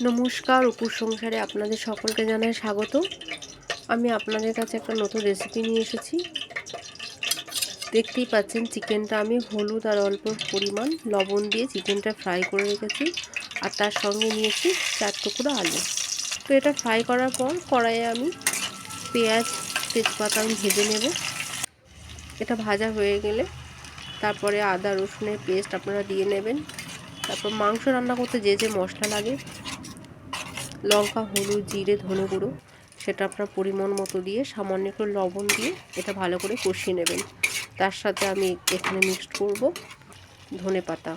নমস্কার, অপুর সংসারে আপনাদের সকলকে জানাই স্বাগত। আমি আপনাদের কাছে একটা নতুন রেসিপি নিয়ে এসেছি। দেখতেই পাচ্ছেন চিকেনটা আমি হলুদ আর অল্প পরিমাণ লবণ দিয়ে চিকেনটা ফ্রাই করে রেখেছি, আর তার সঙ্গে নিয়েছি 4 টুকরো আলু। তো এটা ফ্রাই করার পর কড়াইয়ে আমি পেঁয়াজ তেজপাতা আমি ভেজে নেব। এটা ভাজা হয়ে গেলে তারপরে আদা রসুনের পেস্ট আপনারা দিয়ে নেবেন। তারপর মাংস রান্না করতে যে যে মশলা লাগে, লঙ্কা, হলুদ, জিরে, ধনে গুঁড়ো, সেটা আপনার পরিমাণ মতো দিয়ে সামান্য একটু লবণ দিয়ে এটা ভালো করে কষিয়ে নেবেন। তার সাথে আমি এখানে মিক্সড করব ধনেপাতা,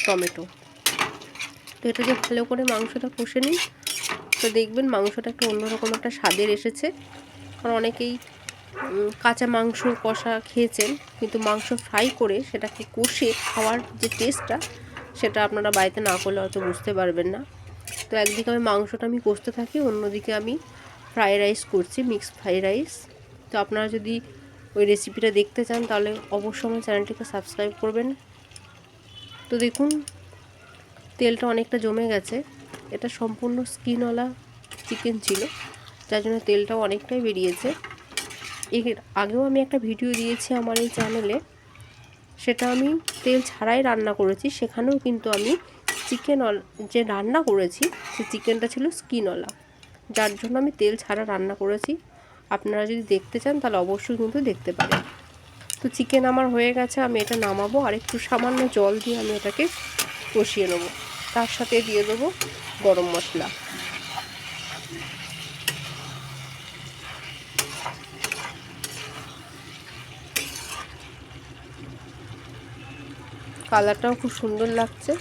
টমেটো। তো এটা যে ভালো করে মাংসটা কষে নিন, তো দেখবেন মাংসটা একটু অন্যরকম একটা স্বাদের এসেছে। কারণ অনেকেই কাঁচা মাংস কষা খেয়েছেন, কিন্তু মাংস ফ্রাই করে সেটাকে কষে খাওয়ার যে টেস্টটা, সেটা আপনারা বাড়িতে না করলে হয়তো বুঝতে পারবেন না। তো একদিকে আমি মাংসটা কষতে থাকি, অন্যদিকে আমি ফ্রাইড রাইস করছি, মিক্সড ফ্রাইড রাইস। তো আপনারা যদি ওই রেসিপিটা দেখতে চান তাহলে অবশ্যই আমার চ্যানেলটিকে সাবস্ক্রাইব করবেন। তো দেখুন তেলটা অনেকটা জমে গেছে। এটা সম্পূর্ণ স্কিনওয়ালা চিকেন ছিল, যার জন্য তেলটাও অনেকটাই বেরিয়েছে। এর আগেও আমি একটা ভিডিও দিয়েছি আমার এই চ্যানেলে, সেটা আমি তেল ছাড়াই রান্না করেছি। সেখানেও কিন্তু আমি চিকেন যে রান্না করেছি, সে চিকেনটা ছিল স্কিনওয়ালা, যার জন্য আমি তেল ছাড়া রান্না করেছি। আপনারা যদি দেখতে চান তাহলে অবশ্যই কিন্তু দেখতে পারেন। তো চিকেন আমার হয়ে গেছে, আমি এটা নামাবো, আর একটু সামান্য জল দিয়ে আমি এটাকে কষিয়ে নেব। তার সাথে দিয়ে দেবো গরম মশলা। কালারটাও খুব সুন্দর লাগছে।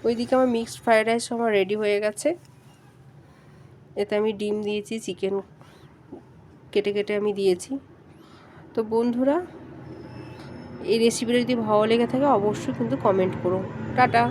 ওইদিকে আমার মিক্সড ফ্রাইড রাইস আমার রেডি হয়ে গেছে। এতে আমি ডিম দিয়েছি, চিকেন কেটে কেটে আমি দিয়েছি। তো বন্ধুরা, এই রেসিপিটা যদি ভালো লেগে থাকে অবশ্যই কিন্তু কমেন্ট করো। টাটা।